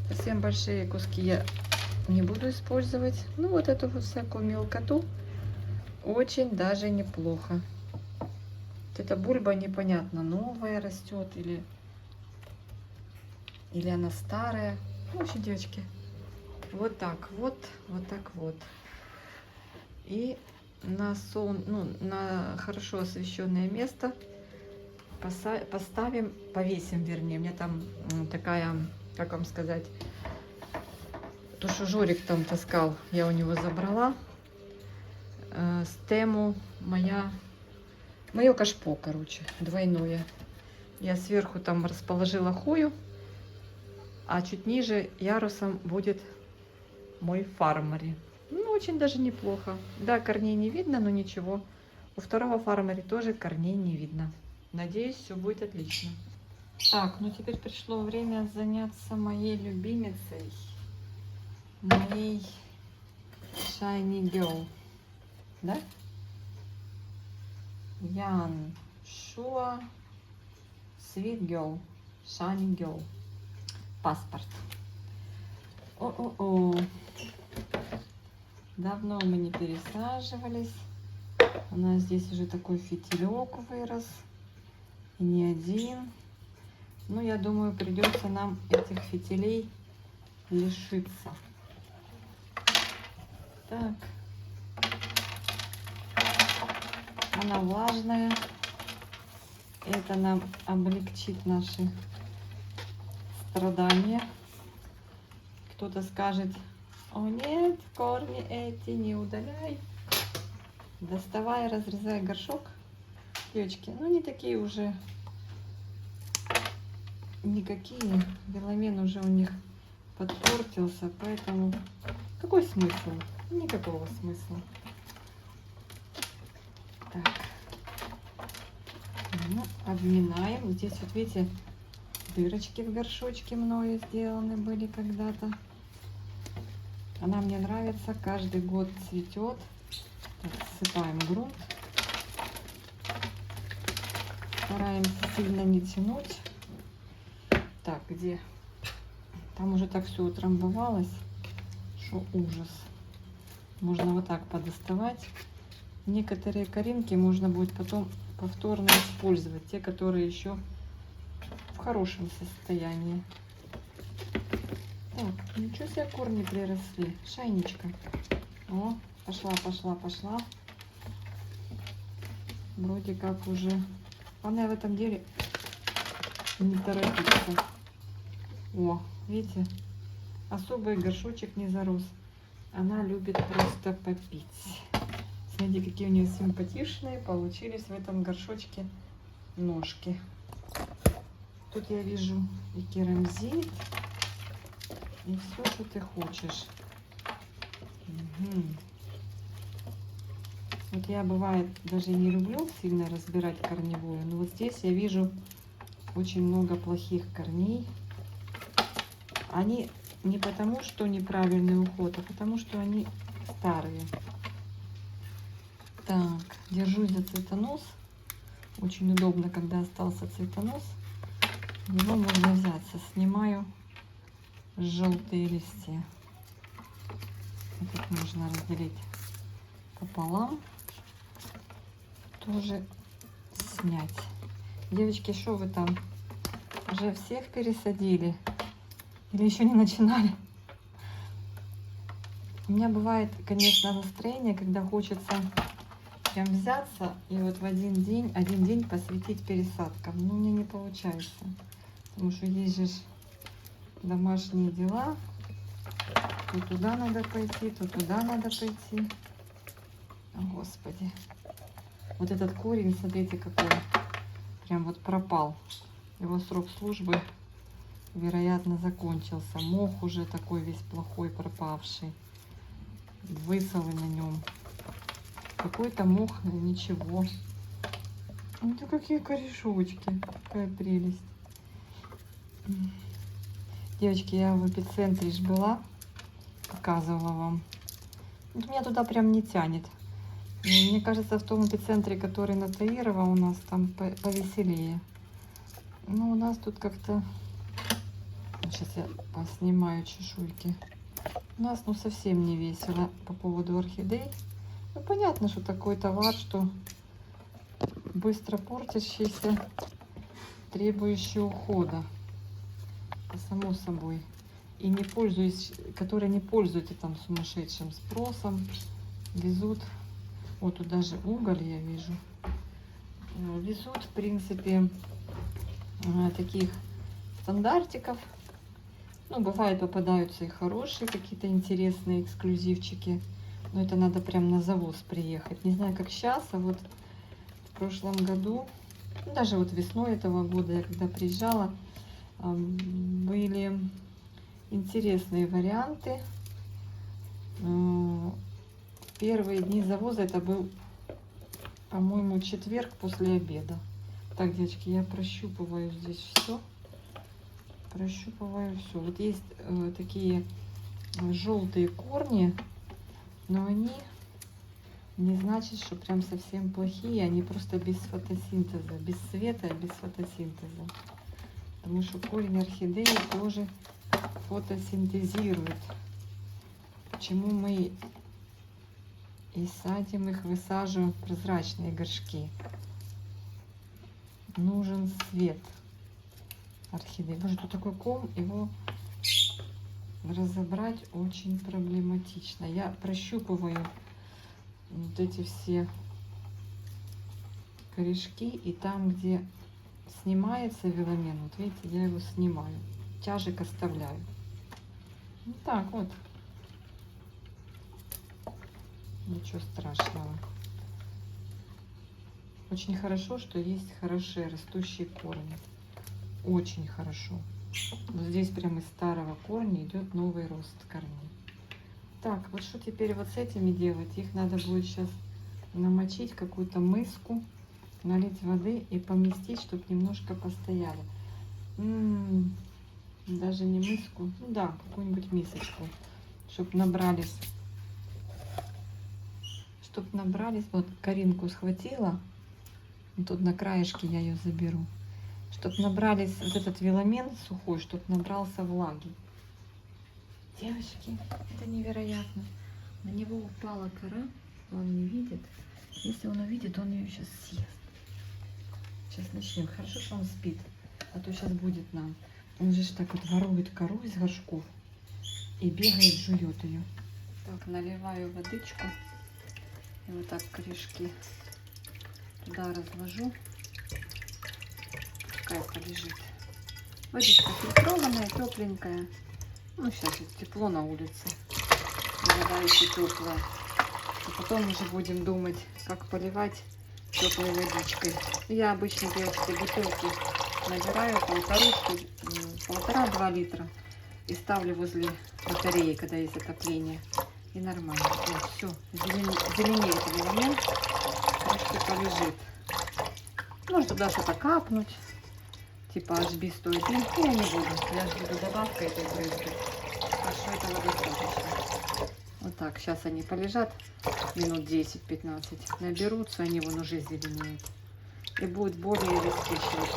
Speaker 2: Совсем большие куски я не буду использовать. Ну, вот эту вот всякую мелкоту очень даже неплохо. Вот эта бульба непонятно, новая растет или она старая. В общем, девочки, вот так вот, вот так вот. И на хорошо освещенное место поставим, повесим, вернее. У меня там такая, как вам сказать, то, что Жорик там таскал, я у него забрала. Стему мое кашпо, короче, двойное. Я сверху там расположила хою, а чуть ниже ярусом будет мой фармари. Ну, очень даже неплохо. Да, корней не видно, но ничего. У второго фармари тоже корней не видно. Надеюсь, все будет отлично. Так, ну теперь пришло время заняться моей любимицей. Моей Shiny Girl. Да? Ян Шуа Sweet Girl. Shiny Girl. Паспорт. О-о-о. Давно мы не пересаживались. У нас здесь уже такой фитилек вырос. И не один. Ну, я думаю, придется нам этих фитилей лишиться. Так. Она влажная. Это нам облегчит наши страдания. Кто-то скажет: о нет, корни эти не удаляй. Доставай, разрезай горшок. Девочки, ну не такие уже никакие. Веломен уже у них подпортился, поэтому какой смысл? Никакого смысла. Так. Ну, обминаем. Здесь вот видите, дырочки в горшочке мною сделаны были когда-то. Она мне нравится, каждый год цветет. Так, ссыпаем грунт. Стараемся сильно не тянуть. Так, где? Там уже так все утрамбовалось, что ужас. Можно вот так подоставать. Некоторые коринки можно будет потом повторно использовать. Те, которые еще в хорошем состоянии. Так, ничего себе, корни приросли. Шайничка. О, пошла, пошла, пошла. Вроде как уже. Она в этом деле не торопится. О, видите, особый горшочек не зарос. Она любит просто попить. Смотрите, какие у нее симпатичные получились в этом горшочке ножки. Тут я вижу и керамзит, и все, что ты хочешь. Угу. Вот я, бывает, даже и не люблю сильно разбирать корневую, но вот здесь я вижу очень много плохих корней. Они не потому, что неправильный уход, а потому, что они старые. Так, держусь за цветонос. Очень удобно, когда остался цветонос. Его можно взяться. Снимаю желтые листья. Этот можно разделить пополам. Тоже снять. Девочки, что вы там? Уже всех пересадили? Или еще не начинали? У меня бывает, конечно, настроение, когда хочется прям взяться и вот в один день посвятить пересадкам. Но у меня не получается. Потому что есть же домашние дела. То туда надо пойти, то туда надо пойти. О, Господи. Вот этот корень, смотрите, какой. Прям вот пропал. Его срок службы, вероятно, закончился. Мох уже такой весь плохой, пропавший. Высовы на нем. Какой-то мох, ничего. Ну, какие корешочки. Какая прелесть. Девочки, я в эпицентре ж была. Показывала вам. Вот меня туда прям не тянет. Мне кажется, в том эпицентре, который на Таирова, у нас там повеселее. Ну, у нас тут как-то... Сейчас я поснимаю чешуйки. У нас, ну, совсем не весело по поводу орхидей. Ну, понятно, что такой товар, что быстро портящиеся, требующие ухода, само собой. И не пользуюсь, которые не пользуются там сумасшедшим спросом, везут. Вот тут даже уголь я вижу. Везут, в принципе, таких стандартиков. Ну, бывает, попадаются и хорошие какие-то интересные эксклюзивчики. Но это надо прям на завоз приехать. Не знаю, как сейчас, а вот в прошлом году, ну, даже вот весной этого года, я когда приезжала, были интересные варианты. Первые дни завоза, это был, по-моему, четверг после обеда. Так, девочки, я прощупываю здесь все. Прощупываю все. Вот есть такие желтые корни, но они не значит, что прям совсем плохие. Они просто без фотосинтеза, без света, без фотосинтеза. Потому что корень орхидеи тоже фотосинтезирует. Почему мы и садим их, высаживаем в прозрачные горшки? Нужен свет орхидеи. Боже, тут такой ком, его разобрать очень проблематично. Я прощупываю вот эти все корешки, и там, где снимается веломен, вот видите, я его снимаю, тяжек оставляю. Вот так вот. Ничего страшного. Очень хорошо, что есть хорошие растущие корни. Очень хорошо. Вот здесь прямо из старого корня идет новый рост корней. Так, вот что теперь вот с этими делать? Их надо будет сейчас намочить в какую-то миску, налить воды и поместить, чтобы немножко постояли. Даже не миску, ну да, какую-нибудь мисочку, чтобы набрались. Чтобы набрались, вот Каринку схватила, вот тут на краешке я ее заберу, чтобы набрались вот этот веломен сухой, чтобы набрался влаги. Девочки, это невероятно. На него упала кора, он не видит. Если он увидит, он ее сейчас съест. Сейчас начнем. Хорошо, что он спит, а то сейчас будет нам. Он же так вот ворует кору из горшков и бегает, жует ее. Так, наливаю водичку. И вот так корешки туда разложу. Пускай полежит. Водичка фильтрованная, тепленькая. Ну, сейчас тепло на улице. Вода еще теплая. И потом уже будем думать, как поливать теплой водичкой. Я обычно, девочки, бутылки набираю полтора-два литра. И ставлю возле батареи, когда есть отопление. И нормально. Вот, все, зеленеет веломен, трошки полежит. Можно туда что-то капнуть, типа HB 101. Я не буду, я же буду добавкой этой брызгать. Хорошо, этого достаточно. Вот так, сейчас они полежат минут 10-15. Наберутся, они вон уже зеленеют. И будет более эластичнее.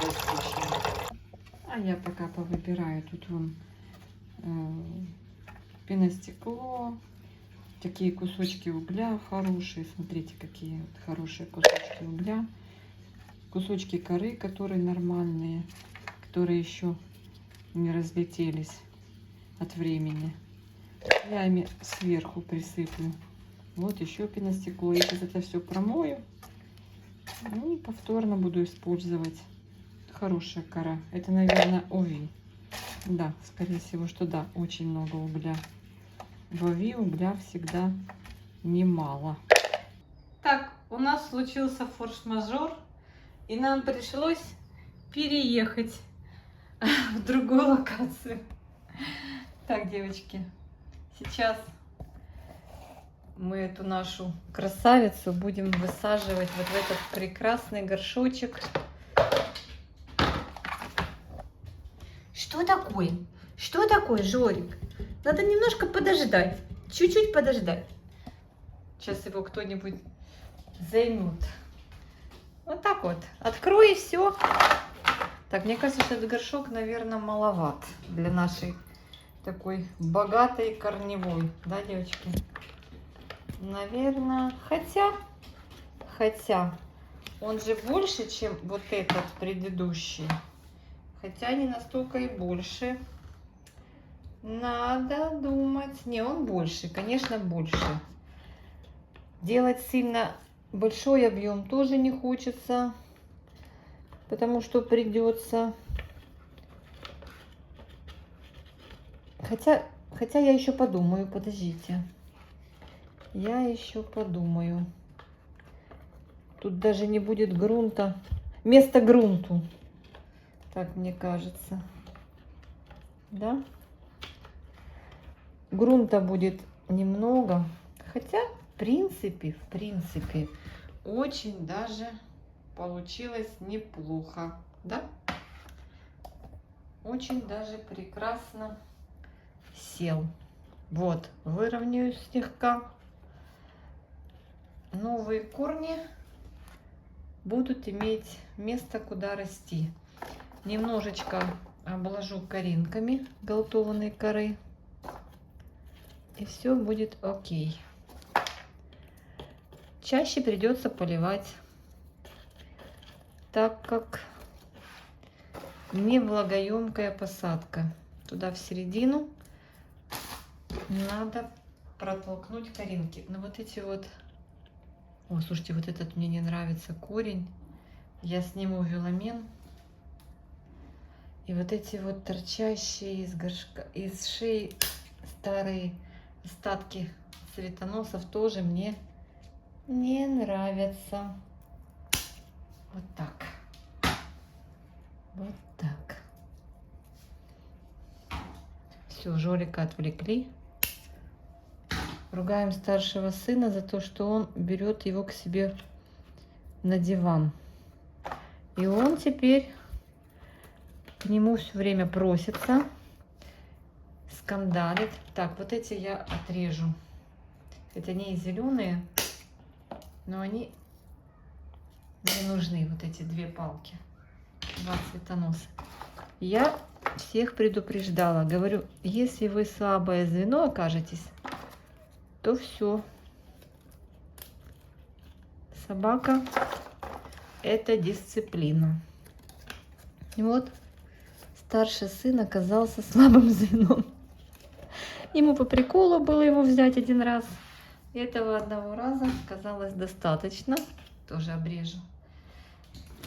Speaker 2: А я пока повыбираю тут вон пеностекло. Такие кусочки угля хорошие. Смотрите, какие вот хорошие кусочки угля. Кусочки коры, которые нормальные, которые еще не разлетелись от времени. Я ими сверху присыплю. Вот еще пеностекло. Я сейчас это все промою. Ну и повторно буду использовать. Хорошая кора. Это, наверное, Ови. Да, скорее всего, что да, очень много угля. В Ови угля всегда немало. Так, у нас случился форс-мажор, и нам пришлось переехать в другую локацию. Так, девочки, сейчас мы эту нашу красавицу будем высаживать вот в этот прекрасный горшочек. Что такое? Что такое, Жорик? Надо немножко подождать, чуть-чуть подождать. Сейчас его кто-нибудь займут. Вот так вот. Открой и все. Так, мне кажется, что этот горшок, наверное, маловат для нашей такой богатой корневой. Да, девочки? Наверное, хотя
Speaker 1: Он же больше, чем вот этот предыдущий. Хотя не настолько и больше. Надо думать. Не, он больше, конечно, больше. Делать сильно большой объем тоже не хочется, потому что придется. Хотя я еще подумаю, подождите. Я еще подумаю. Тут даже не будет грунта. Место грунту. Так мне кажется. Да? Грунта будет немного. Хотя, в принципе, очень даже получилось неплохо. Да? Очень даже прекрасно сел. Вот, выровняю слегка. Новые корни будут иметь место, куда расти. Немножечко обложу коринками голтованной коры. И все будет окей. Чаще придется поливать, так как не влагоемкая посадка. Туда в середину надо протолкнуть коринки. Но вот эти вот... О, слушайте, вот этот мне не нравится корень. Я сниму веламен. И вот эти вот торчащие из горшка, из шеи старые остатки цветоносов тоже мне не нравятся. Вот так. Вот так. Все, Жорика отвлекли. Ругаем старшего сына за то, что он берет его к себе на диван. И он теперь к нему все время просится, скандалит. Так, вот эти я отрежу. Это не зеленые, но они мне нужны, вот эти две палки. Два цветоноса. Я всех предупреждала. Говорю, если вы слабое звено окажетесь, то все. Собака – это дисциплина. И вот старший сын оказался слабым звеном. Ему по приколу было его взять один раз. Этого одного раза казалось достаточно. Тоже обрежу.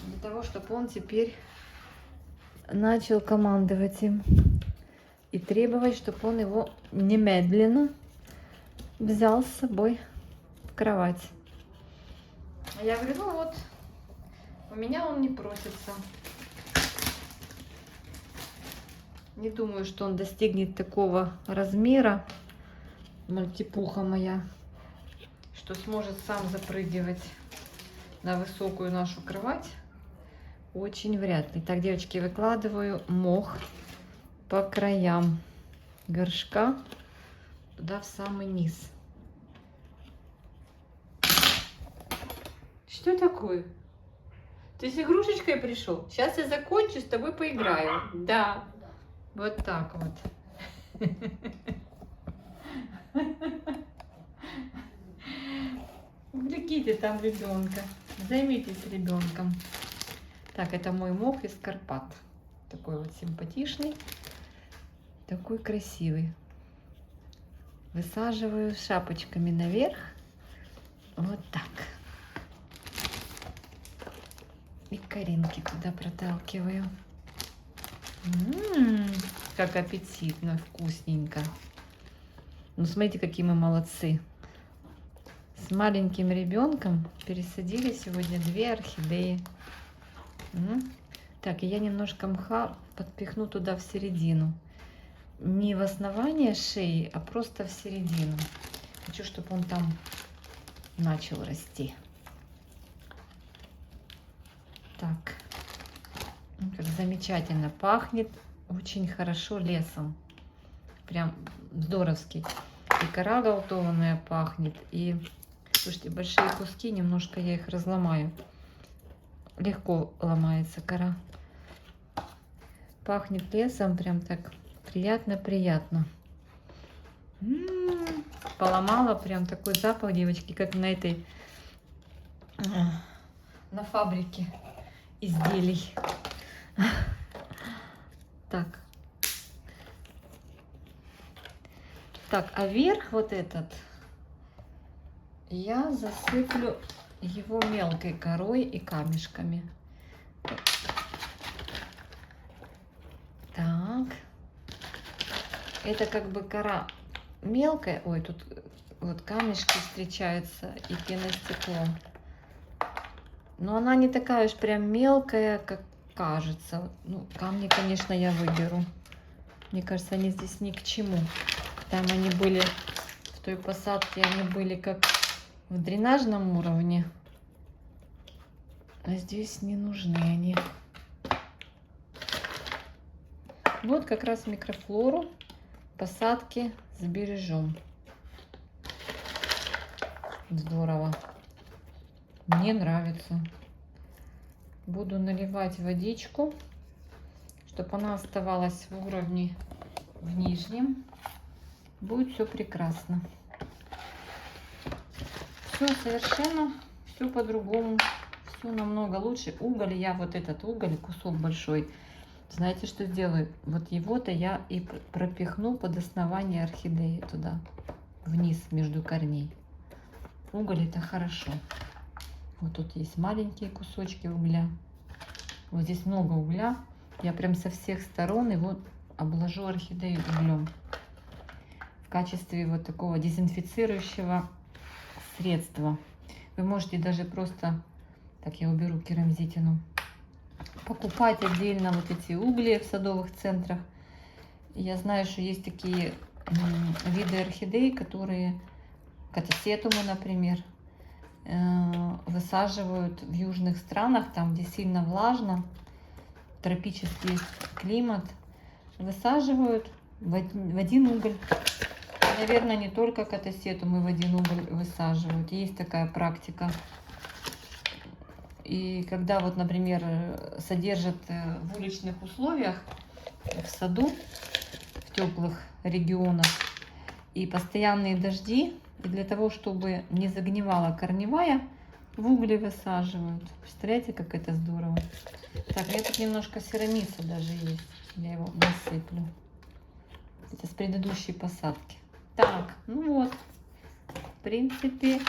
Speaker 1: Для того, чтобы он теперь начал командовать им. И требовать, чтобы он его немедленно взял с собой в кровать. А я говорю, ну вот, у меня он не просится. Не думаю, что он достигнет такого размера, мальтипуха моя, что сможет сам запрыгивать на высокую нашу кровать. Очень вряд ли. Так, девочки, выкладываю мох по краям горшка туда в самый низ. Что такое? Ты с игрушечкой пришел? Сейчас я закончу, с тобой поиграю. Да. Вот так вот. Увлеките там ребенка. Займитесь ребенком. Так, это мой мох из Карпат. Такой вот симпатичный. Такой красивый. Высаживаю шапочками наверх. Вот так. И коринки туда проталкиваю. Как аппетитно, вкусненько. Ну, смотрите, какие мы молодцы. С маленьким ребенком пересадили сегодня 2 орхидеи. Так, и я немножко мха подпихну туда в середину. Не в основание шеи, а просто в середину. Хочу, чтобы он там начал расти. Так. Как замечательно пахнет. Очень хорошо лесом. Прям здоровский. И кора голтованная пахнет. И, слушайте, большие куски, немножко я их разломаю. Легко ломается кора. Пахнет лесом, прям так приятно-приятно. Поломала прям такой запах, девочки, как на
Speaker 2: на фабрике изделий. Так. Так, а верх вот этот я засыплю его мелкой корой и камешками. Так. Это как бы кора мелкая. Ой, тут вот камешки встречаются и пеностекло. Но она не такая уж прям мелкая, как кажется. Ну, камни, конечно, я выберу. Мне кажется, они здесь ни к чему. Там они были, в той посадке они были как в дренажном уровне. А здесь не нужны они. Вот как раз микрофлору посадки сбережем. Здорово. Мне нравится. Буду наливать водичку, чтобы она оставалась в уровне в нижнем. Будет все прекрасно. Все совершенно, все по-другому, все намного лучше. Уголь, я вот этот уголь, кусок большой, знаете, что сделаю? Вот его-то я и пропихну под основание орхидеи туда, вниз, между корней. Уголь это хорошо. Вот тут есть маленькие кусочки угля. Вот здесь много угля. Я прям со всех сторон его обложу орхидею углем. В качестве вот такого дезинфицирующего средства. Вы можете даже просто, так я уберу керамзитину, покупать отдельно вот эти угли в садовых центрах. Я знаю, что есть такие виды орхидей, которые, катасетумы, например, высаживают в южных странах, там, где сильно влажно, тропический климат, высаживают в один уголь. Наверное, не только катасетумы в один уголь высаживают. Есть такая практика. И когда вот, например, содержат в уличных условиях, в саду, в теплых регионах, и постоянные дожди, и для того, чтобы не загнивала корневая, в угли высаживают. Представляете, как это здорово. Так, у меня тут немножко серамиса даже есть. Я его насыплю. Это с предыдущей посадки. Так, ну вот, в принципе,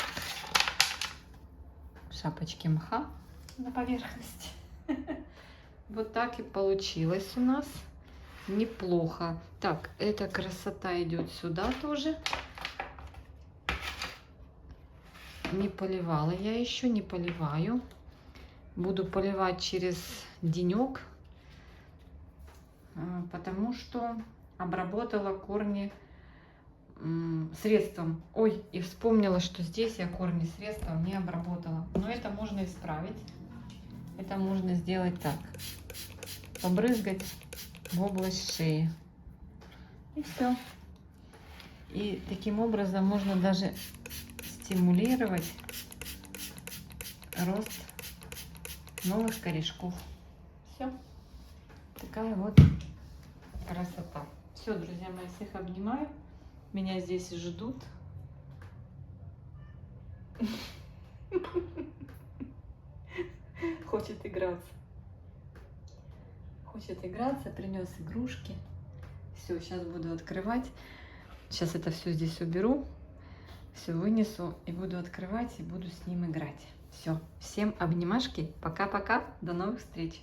Speaker 2: шапочки мха на поверхности. Вот так и получилось у нас. Неплохо. Так, эта красота идет сюда тоже. Не поливала я еще, не поливаю. Буду поливать через денек, потому что обработала корни средством. Ой, и вспомнила, что здесь я корни средством не обработала. Но это можно исправить. Это можно сделать так. Побрызгать в область шеи. И все. И таким образом можно даже стимулировать рост новых корешков. Все. Такая вот красота. Все, друзья мои, всех обнимаю. Меня здесь ждут. Хочет играться. Хочет играться, принес игрушки. Все, сейчас буду открывать. Сейчас это все здесь уберу. Все вынесу и буду открывать, и буду с ним играть. Все, всем обнимашки. Пока-пока. До новых встреч.